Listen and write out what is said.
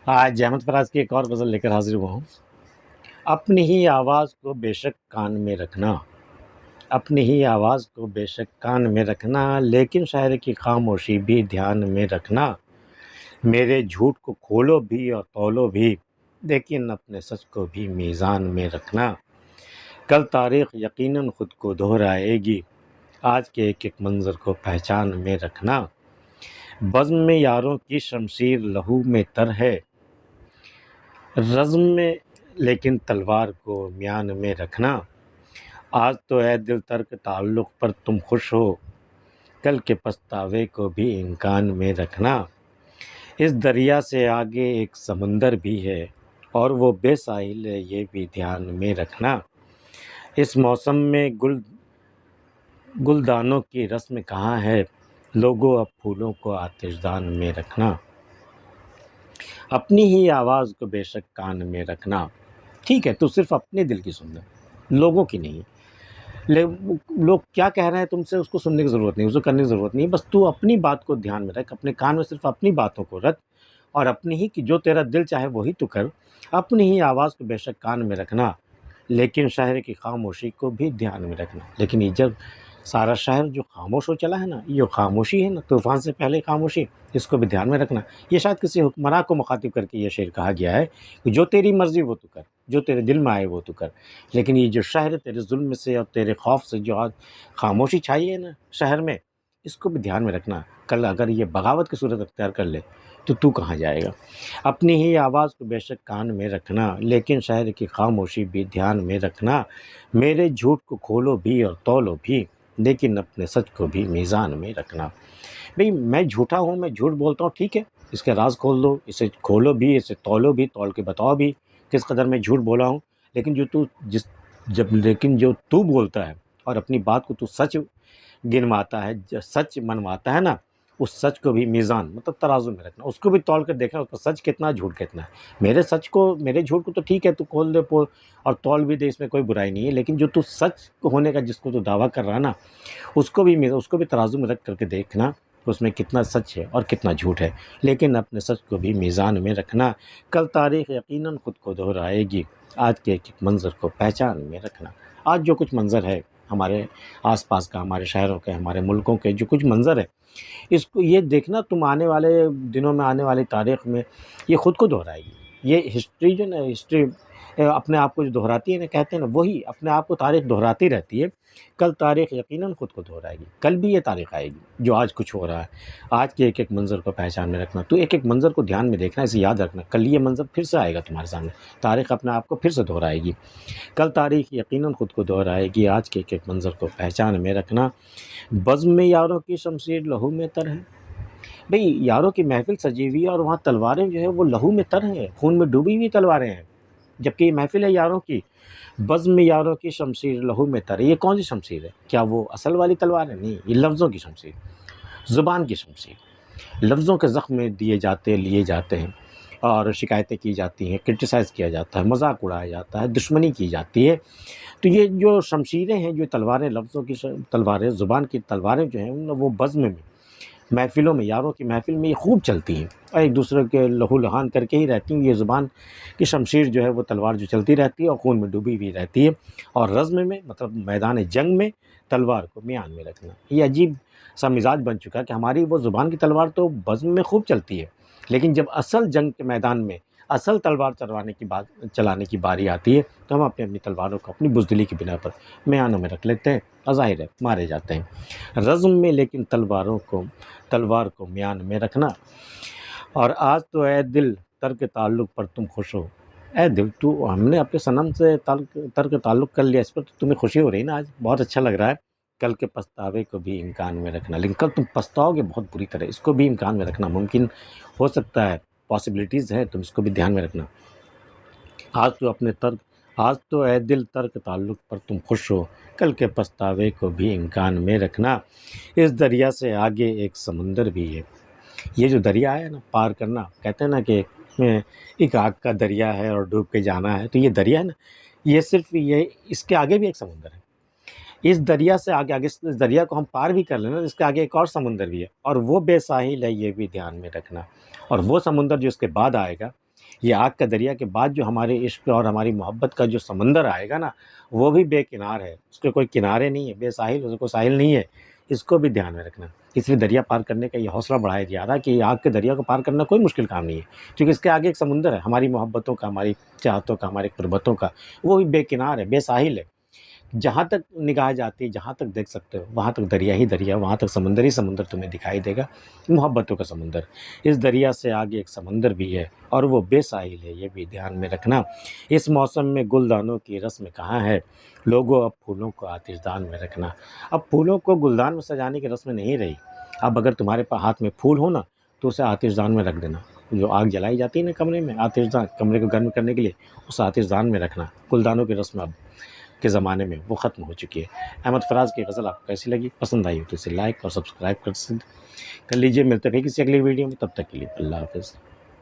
آج احمد فراز کی ایک اور غزل لے کر حاضر ہوا ہوں۔ اپنی ہی آواز کو بے شک کان میں رکھنا، اپنی ہی آواز کو بے شک کان میں رکھنا، لیکن شاعر کی خاموشی بھی دھیان میں رکھنا۔ میرے جھوٹ کو کھولو بھی اور تولو بھی، لیکن اپنے سچ کو بھی میزان میں رکھنا۔ کل تاریخ یقیناً خود کو دہرائے گی، آج کے ایک ایک منظر کو پہچان میں رکھنا۔ بزم میں یاروں کی شمشیر لہو میں تر ہے، رزم میں لیکن تلوار کو میان میں رکھنا۔ آج تو اے دل ترک تعلق پر تم خوش ہو، کل کے پچھتاوے کو بھی امکان میں رکھنا۔ اس دریا سے آگے ایک سمندر بھی ہے، اور وہ بے ساحل ہے یہ بھی دھیان میں رکھنا۔ اس موسم میں گلدانوں کی رسم کہاں ہے، لوگوں اب پھولوں کو آتش دان میں رکھنا۔ اپنی ہی آواز کو بے شک کان میں رکھنا۔ ٹھیک ہے، تو صرف اپنے دل کی سننا، لوگوں کی نہیں۔ لوگ کیا کہہ رہے ہیں تم سے، اس کو سننے کی ضرورت نہیں، اس کو کرنے کی ضرورت نہیں، بس تو اپنی بات کو دھیان میں رکھ، اپنے کان میں صرف اپنی باتوں کو رکھ، اور اپنی ہی کی جو تیرا دل چاہے وہی تو کر۔ اپنی ہی آواز کو بے شک کان میں رکھنا، لیکن شاعر کی خاموشی کو بھی دھیان میں رکھنا۔ لیکن یہ جب سارا شہر جو خاموش ہو چلا ہے نا، یہ خاموشی ہے نا، طوفان سے پہلے خاموشی، اس کو بھی دھیان میں رکھنا۔ یہ شاید کسی حکمراں کو مخاطب کر کے یہ شعر کہا گیا ہے کہ جو تیری مرضی وہ تو کر، جو تیرے دل میں آئے وہ تو کر۔ لیکن یہ جو شہر تیرے ظلم سے اور تیرے خوف سے جو آج خاموشی چھائی ہے نا شہر میں، اس کو بھی دھیان میں رکھنا۔ کل اگر یہ بغاوت کی صورت اختیار کر لے تو کہاں جائے گا۔ اپنی ہی آواز کو بے شک کان میں رکھنا، لیکن شاعر کی خاموشی بھی دھیان میں رکھنا۔ میرے جھوٹ کو کھولو بھی اور تولو بھی، لیکن اپنے سچ کو بھی میزان میں رکھنا۔ بھئی میں جھوٹا ہوں، میں جھوٹ بولتا ہوں، ٹھیک ہے، اس کے راز کھول دو، اسے کھولو بھی، اسے تولو بھی، تول کے بتاؤ بھی کس قدر میں جھوٹ بولا ہوں۔ لیکن جو تو بولتا ہے اور اپنی بات کو تو سچ گنواتا ہے، سچ منواتا ہے نا، اس سچ کو بھی میزان مطلب ترازو میں رکھنا، اس کو بھی تول کر دیکھنا، اس کا سچ کتنا جھوٹ کتنا ہے۔ میرے جھوٹ کو تو ٹھیک ہے تو کھول دے اور تول بھی دے، اس میں کوئی برائی نہیں ہے، لیکن جو تو سچ ہونے کا جس کو تو دعویٰ کر رہا ہے نا، اس کو بھی ترازو میں رکھ کر کے دیکھنا، اس میں کتنا سچ ہے اور کتنا جھوٹ ہے، لیکن اپنے سچ کو بھی میزان میں رکھنا۔ کل تاریخ یقیناً خود کو دہرائے گی، آج کے ایک ایک منظر کو پہچان میں رکھنا۔ آج جو کچھ منظر ہے ہمارے آس پاس کا، ہمارے شہروں کے، ہمارے ملکوں کے جو کچھ منظر ہے، اس کو یہ دیکھنا تم آنے والے دنوں میں، آنے والی تاریخ میں یہ خود کو دہرائے گی۔ یہ ہسٹری جو نا، ہسٹری اپنے آپ کو جو دہراتی ہے نا، کہتے ہیں نا، وہی اپنے آپ کو تاریخ دہراتی رہتی ہے۔ کل تاریخ یقیناً خود کو دہرائے گی، کل بھی یہ تاریخ آئے گی جو آج کچھ ہو رہا ہے۔ آج کے ایک ایک منظر کو پہچان میں رکھنا، تو ایک ایک منظر کو دھیان میں دیکھنا، اسے یاد رکھنا، کل یہ منظر پھر سے آئے گا تمہارے سامنے، تاریخ اپنے آپ کو پھر سے دہرائے گی۔ کل تاریخ یقیناً خود کو دہرائے گی، آج کے ایک ایک منظر کو پہچان میں رکھنا۔ بزم میں یاروں کی شمشیر لہو میں تر ہے۔ بھئی یاروں کی محفل سجی ہوئی ہے، اور وہاں تلواریں جو ہے وہ لہو میں تر ہیں، خون میں ڈوبی ہوئی تلواریں ہیں، جبکہ یہ محفل ہے یاروں کی۔ بزم میں یاروں کی شمشیر لہو میں تر ہے، یہ کون سی شمشیر ہے؟ کیا وہ اصل والی تلوار ہے؟ نہیں، یہ لفظوں کی شمشیر، زبان کی شمشیر۔ لفظوں کے زخم لیے جاتے ہیں، اور شکایتیں کی جاتی ہیں، کرٹیسائز کیا جاتا ہے، مذاق اڑایا جاتا ہے، دشمنی کی جاتی ہے۔ تو یہ جو شمشیریں ہیں، جو تلواریں، لفظوں کی تلواریں، زبان کی تلواریں جو ہیں، وہ بزم میں، محفلوں میں، یاروں کی محفل میں یہ خوب چلتی ہیں، اور ایک دوسرے کے لہو لہان کر کے ہی رہتی ہیں۔ یہ زبان کی شمشیر جو ہے وہ تلوار جو چلتی رہتی ہے اور خون میں ڈوبی ہوئی رہتی ہے، اور رزم میں مطلب میدان جنگ میں تلوار کو میان میں رکھنا۔ یہ عجیب سا مزاج بن چکا ہے کہ ہماری وہ زبان کی تلوار تو بزم میں خوب چلتی ہے، لیکن جب اصل جنگ کے میدان میں اصل تلوار چلانے کی باری آتی ہے تو ہم اپنی تلواروں کو اپنی بزدلی کی بنا پر میانوں میں رکھ لیتے ہیں، اور ظاہر ہے مارے جاتے ہیں رزم میں، لیکن تلوار کو میان میں رکھنا۔ اور آج تو اے دل ترک تعلق پر تم خوش ہو، اے دل تو، ہم نے اپنے صنم سے ترک تعلق کر لیا، اس پر تو تمہیں خوشی ہو رہی نا، آج بہت اچھا لگ رہا ہے۔ کل کے پچھتاوے کو بھی امکان میں رکھنا، لیکن کل تم پچھتاؤ گے بہت بری طرح، اس کو بھی امکان میں رکھنا، ممکن ہو سکتا ہے، پاسبلٹیز ہے، تم اس کو بھی دھیان میں رکھنا۔ آج تو اے دل ترک تعلق پر تم خوش ہو، کل کے پچھتاوے کو بھی امکان میں رکھنا۔ اس دریا سے آگے ایک سمندر بھی ہے۔ یہ جو دریا ہے نا، پار کرنا، کہتے ہیں نا کہ ایک آگ کا دریا ہے اور ڈوب کے جانا ہے، تو یہ دریا ہے نا، یہ صرف یہ، اس کے آگے بھی ایک سمندر ہے۔ اس دریا سے آگے اس دریا کو ہم پار بھی کر لینا، اس کے آگے ایک اور سمندر بھی ہے، اور وہ بے ساحل ہے، یہ بھی دھیان میں رکھنا۔ اور وہ سمندر جو اس کے بعد آئے گا، یہ آگ کا دریا کے بعد جو ہمارے عشق اور ہماری محبت کا جو سمندر آئے گا نا، وہ بھی بے کنار ہے، اس کے کوئی کنارے نہیں ہے، بے ساحل، اس کو کوئی ساحل نہیں ہے، اس کو بھی دھیان میں رکھنا۔ اس لیے دریا پار کرنے کا یہ حوصلہ بڑھایا جا رہا ہے کہ یہ آگ کے دریا کو پار کرنا کوئی مشکل کام نہیں ہے، کیونکہ اس کے آگے ایک سمندر ہے ہماری محبتوں کا، ہماری چاہتوں کا، ہماری قربتوں کا، وہ بھی بے کنار ہے، بے ساحل ہے۔ جہاں تک نگاہ جاتی ہے، جہاں تک دیکھ سکتے ہو، وہاں تک دریا ہی دریا، وہاں تک سمندر ہی سمندر تمہیں دکھائی دے گا، محبتوں کا سمندر۔ اس دریا سے آگے ایک سمندر بھی ہے اور وہ بے ساحل ہے، یہ بھی دھیان میں رکھنا۔ اس موسم میں گلدانوں کی رسم کہاں ہے، لوگوں اب پھولوں کو آتش دان میں رکھنا۔ اب پھولوں کو گلدان میں سجانے کی رسم نہیں رہی، اب اگر تمہارے پاس ہاتھ میں پھول ہو نا تو اسے آتش دان میں رکھ دینا، جو آگ جلائی جاتی ہے نا کمرے میں، آتش دان، کمرے کو گرم کرنے کے لیے، اس آتش دان میں رکھنا۔ گلدانوں کی رسم اب کے زمانے میں وہ ختم ہو چکی ہے۔ احمد فراز کی غزل آپ کو کیسی لگی؟ پسند آئی ہو تو اسے لائک اور سبسکرائب کر لیجیے۔ ملتے ہیں کسی اگلی ویڈیو میں، تب تک کے لیے اللہ حافظ۔